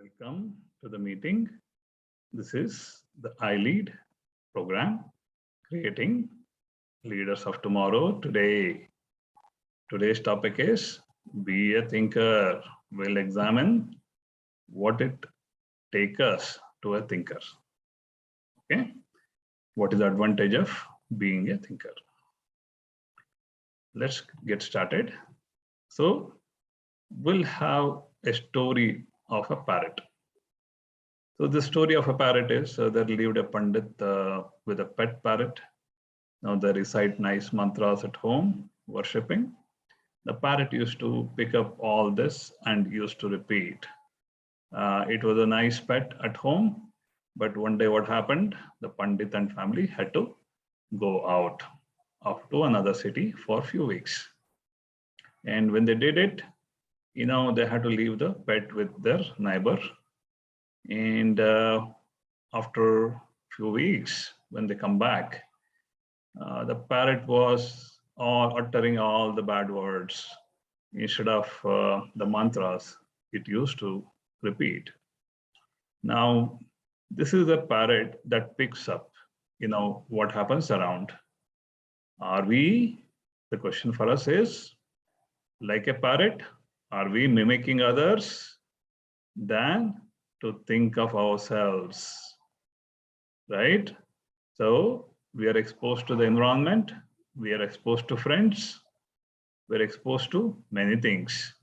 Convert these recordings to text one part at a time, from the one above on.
Welcome to the meeting. This is the iLead program, creating leaders of tomorrow today. Today's topic is be a thinker. We'll examine what it takes us to a thinker. Okay, what is the advantage of being a thinker? Let's get started. So we'll have a story of a parrot. So the story of a parrot is there lived a pandit with a pet parrot. Now they recite nice mantras at home, worshipping. The parrot used to pick up all this and used to repeat. It was a nice pet at home, but one day what happened? The pandit and family had to go out to another city for a few weeks. And when they did it, they had to leave the pet with their neighbor. And after a few weeks, when they come back, the parrot was uttering all the bad words. Instead of the mantras, it used to repeat. Now, this is a parrot that picks up, what happens around. The question for us is, like a parrot, are we mimicking others than to think of ourselves, right? So we are exposed to the environment, we are exposed to friends, we're exposed to many things.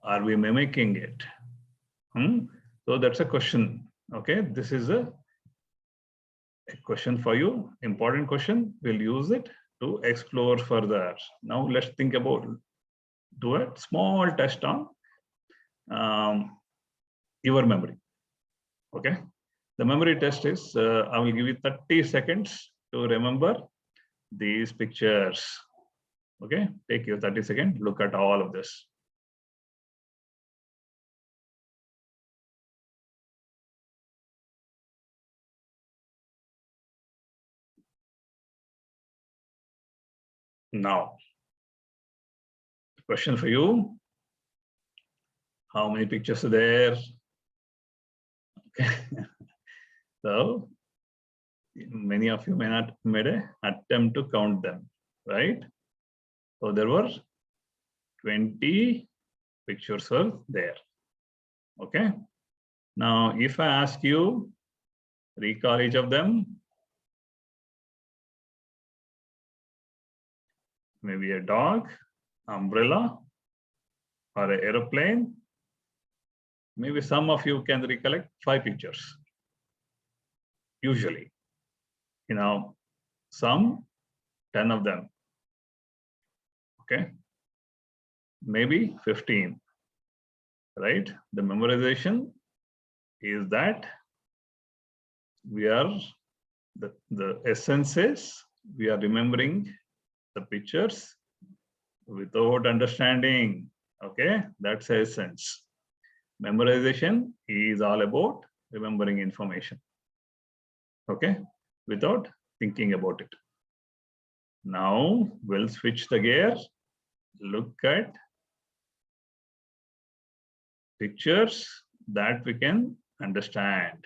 Are we mimicking it? So that's a question. Okay, this is a question for you, important question. We'll use it to explore further. Now let's think about, do a small test on your memory. Okay, the memory test is, I will give you 30 seconds to remember these pictures. Okay, take your 30 seconds, look at all of this. Now, question for you. How many pictures are there? Okay. So many of you may not made an attempt to count them, right? So there were 20 pictures were there. Okay. Now, if I ask you, recall each of them. Maybe a dog, umbrella, or an aeroplane. Maybe some of you can recollect 5 pictures. Usually, some 10 of them. Okay, maybe 15, right? The memorization is that we are, the essence is we are remembering the pictures without understanding. Okay, that's the essence. Memorization is all about remembering information. Okay, without thinking about it. Now we'll switch the gear. Look at pictures that we can understand.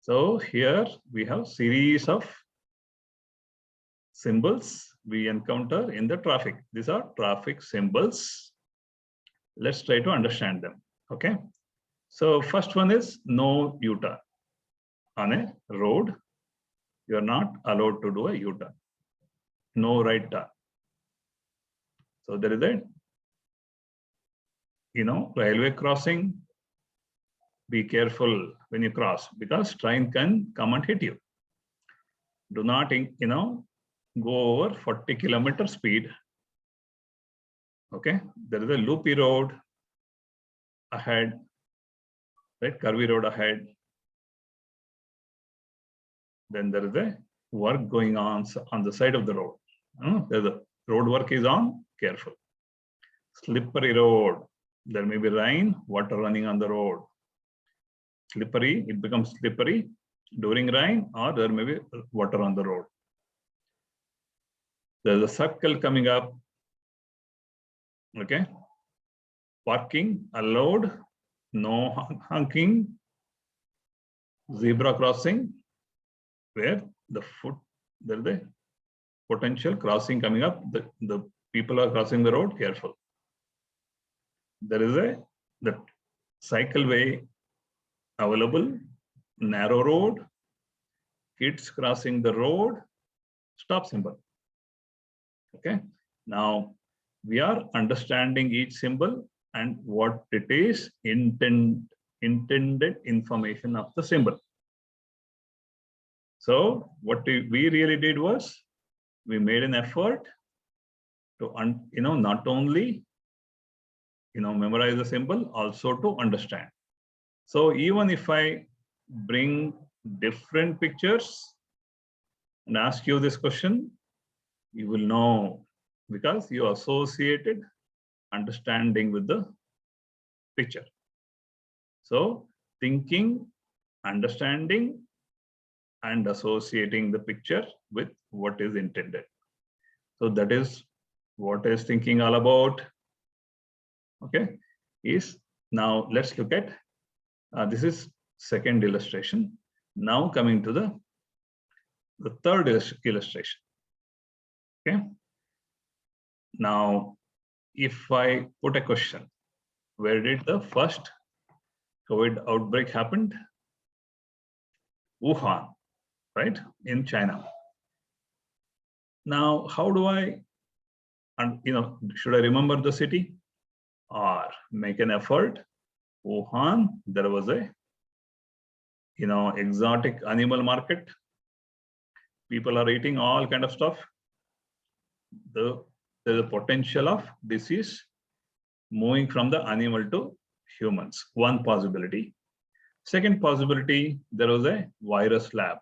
So here we have series of symbols we encounter in the traffic. These are traffic symbols. Let's try to understand them. Okay. So first one is no U-turn. On a road, you are not allowed to do a U-turn. No right turn. So there is a, railway crossing. Be careful when you cross because train can come and hit you. Do not, go over 40 kilometer speed. Okay, there is a loopy road ahead, right? Curvy road ahead. Then there is a work going on the side of the road. There's a road work is on, careful. Slippery road. There may be rain, water running on the road. Slippery, it becomes slippery during rain, or there may be water on the road. There's a circle coming up. Okay. Parking allowed, no honking, zebra crossing, where the there is a potential crossing coming up. The people are crossing the road, careful. There is the cycleway available, narrow road, kids crossing the road, stop symbol. Okay. Now we are understanding each symbol and what it is intended information of the symbol. So what we really did was we made an effort to not only memorize the symbol, also to understand. So even if I bring different pictures and ask you this question, you will know because you associated understanding with the picture. So thinking, understanding, and associating the picture with what is intended. So that is what is thinking all about. Okay, is now let's look at this is second illustration. Now coming to the third illustration. Okay. Now, if I put a question, where did the first COVID outbreak happened? Wuhan, right, in China. Now, how do I, should I remember the city or make an effort? Wuhan, there was a, exotic animal market. People are eating all kind of stuff. There's a potential of disease moving from the animal to humans. One possibility. Second possibility, there was a virus lab.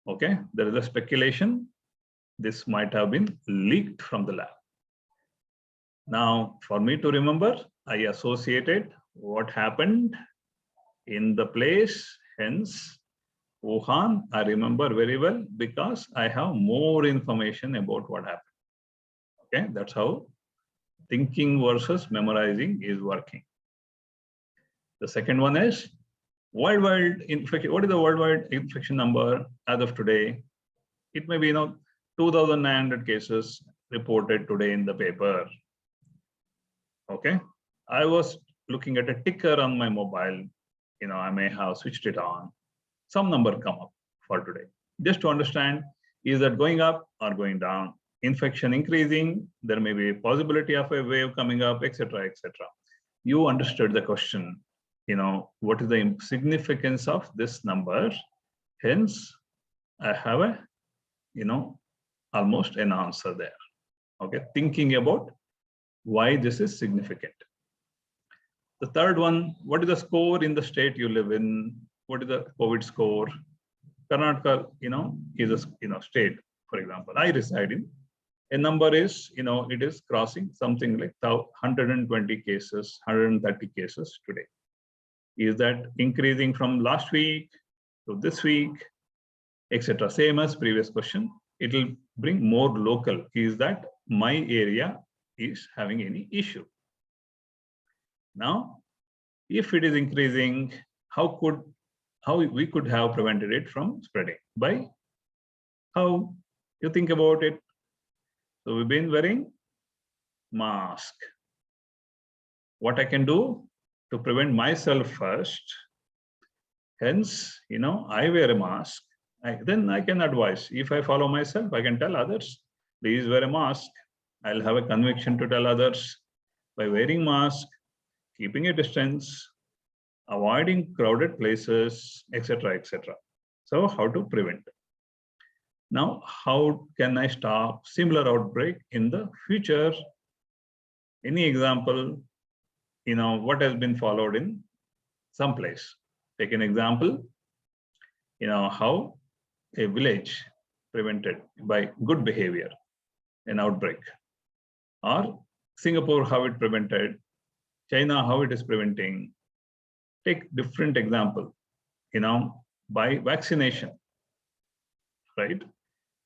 Okay, there is a speculation this might have been leaked from the lab. Now, for me to remember, I associated what happened in the place, hence Wuhan, I remember very well because I have more information about what happened. Okay, that's how thinking versus memorizing is working. The second one is worldwide infection. What is the worldwide infection number as of today? It may be 2,900 cases reported today in the paper. Okay, I was looking at a ticker on my mobile. I may have switched it on. Some number come up for today. Just to understand, is that going up or going down? Infection increasing, there may be a possibility of a wave coming up, etc., etc. You understood the question. What is the significance of this number? Hence, I have a, almost an answer there. Okay, thinking about why this is significant. The third one, what is the score in the state you live in? What is the COVID score? Karnataka, is a state, for example. I reside in. A number is, it is crossing something like 120 cases, 130 cases today. Is that increasing from last week to this week, etc.? Same as previous question. It will bring more local. Is that my area is having any issue? Now, if it is increasing, how we could have prevented it from spreading? By how you think about it? So we've been wearing mask. What I can do to prevent myself first, hence, I wear a mask. Then I can advise. If I follow myself, I can tell others, please wear a mask. I'll have a conviction to tell others by wearing mask, keeping a distance, avoiding crowded places, etc., etc. So how to prevent? Now, how can I stop similar outbreak in the future? Any example, what has been followed in some place? Take an example, how a village prevented by good behavior an outbreak, or Singapore, how it prevented, China, how it is preventing. Take different example, by vaccination, right?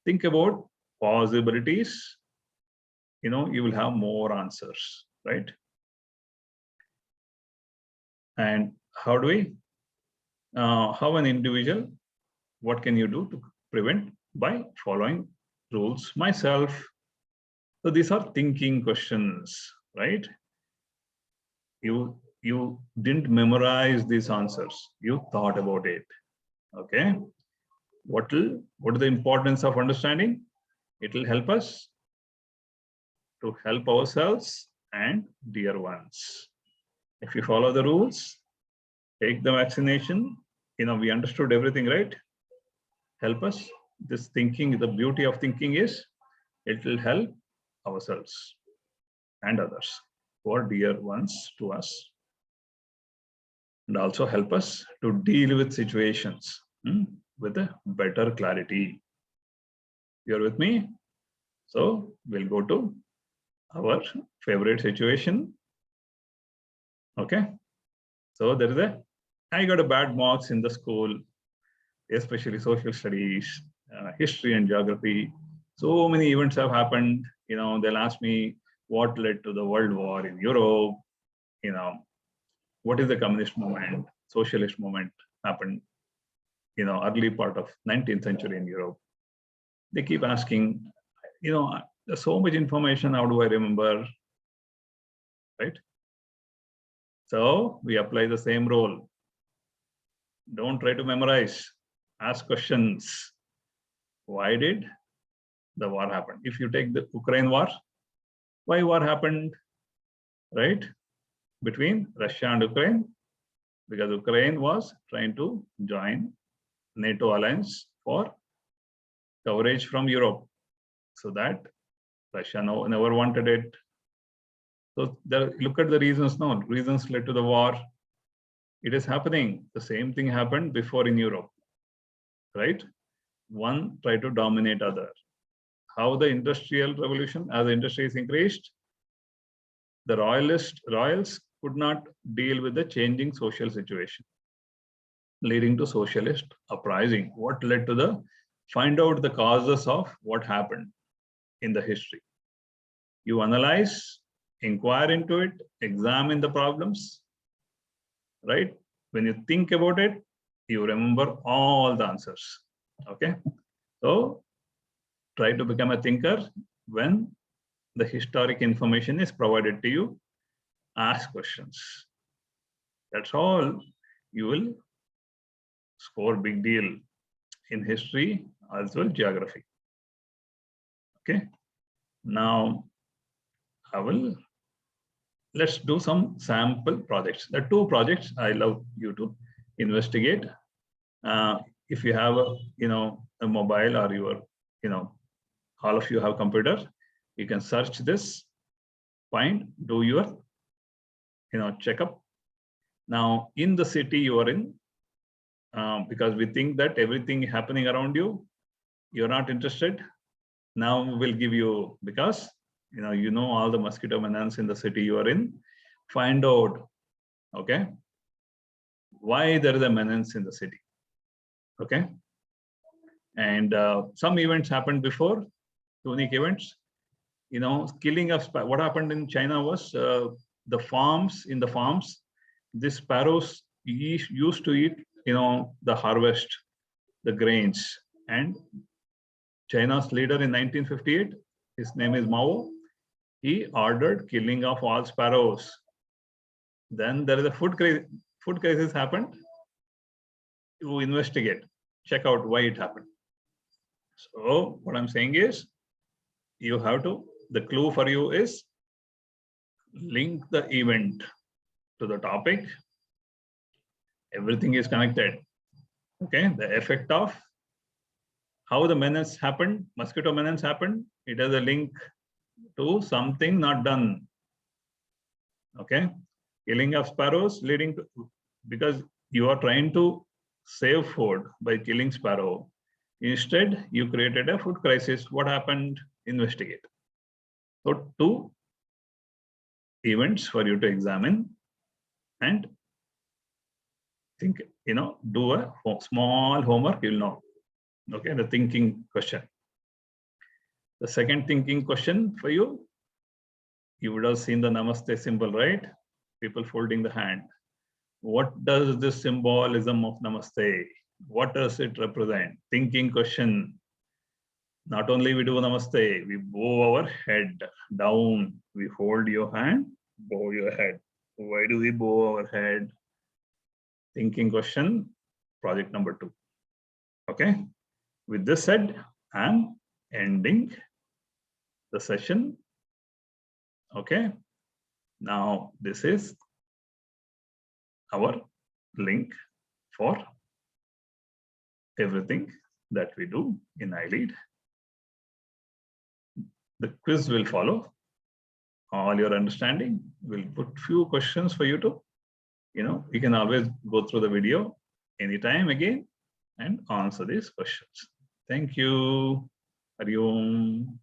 Think about possibilities, you will have more answers, right? And how do we, how an individual, what can you do to prevent by following rules myself? So these are thinking questions, right? You didn't memorize these answers. You thought about it. Okay. What is the importance of understanding? It will help us to help ourselves and dear ones. If you follow the rules, take the vaccination, we understood everything, right? Help us. This thinking, the beauty of thinking is it will help ourselves and others who are dear ones to us, and also help us to deal with situations with a better clarity. You're with me? So we'll go to our favorite situation. Okay. So I got a bad marks in the school, especially social studies, history and geography. So many events have happened. They'll ask me what led to the World War in Europe. What is the communist movement, socialist movement happened, early part of 19th century in Europe. They keep asking, there's so much information. How do I remember? Right? So we apply the same rule. Don't try to memorize. Ask questions. Why did the war happen? If you take the Ukraine war, why war happened, right? Between Russia and Ukraine, because Ukraine was trying to join NATO alliance for coverage from Europe, so that Russia never wanted it. So look at the reasons now. Reasons led to the war. It is happening. The same thing happened before in Europe, right? One tried to dominate other. How the industrial revolution, as the industry is increased, the royals could not deal with the changing social situation, leading to socialist uprising. What led to find out the causes of what happened in the history. You analyze, inquire into it, examine the problems, right? When you think about it, you remember all the answers. Okay. So try to become a thinker when the historic information is provided to you. Ask questions. That's all. You will score big deal in history as well geography. Okay. Now let's do some sample projects. There are two projects I love you to investigate. If you have a mobile, or your all of you have computer, you can search this, do your checkup. Now in the city you are in, because we think that everything happening around you, you're not interested. Now we'll give you, because you know all the mosquito menace in the city you are in. Find out, okay, why there is a menace in the city. Okay. And some events happened before, unique events. Killing of what happened in China was the farms, the sparrows used to eat the harvest, the grains. And China's leader in 1958, his name is Mao, he ordered killing of all sparrows. Then there is a food crisis happened. You investigate, check out why it happened. So what I'm saying is, you have to, the clue for you is link the event to the topic. Everything is connected. Okay, the effect of how the menace happened, mosquito menace happened, it has a link to something not done. Okay, killing of sparrows leading to, because you are trying to save food by killing sparrow. Instead, you created a food crisis. What happened? Investigate. So two events for you to examine and think, do a small homework, you'll know. Okay, the thinking question. The second thinking question for you, you would have seen the Namaste symbol, right? People folding the hand. what does this symbolism of namaste, what does it represent? Thinking question. Not only we do namaste, we bow our head down. We hold your hand, bow your head. Why do we bow our head? Thinking question, project number 2. Okay. With this said, I'm ending the session. Okay. Now this is our link for everything that we do in iLead. The quiz will follow. All your understanding, we'll put few questions for you to, you can always go through the video anytime again and answer these questions. Thank you. Hari Om.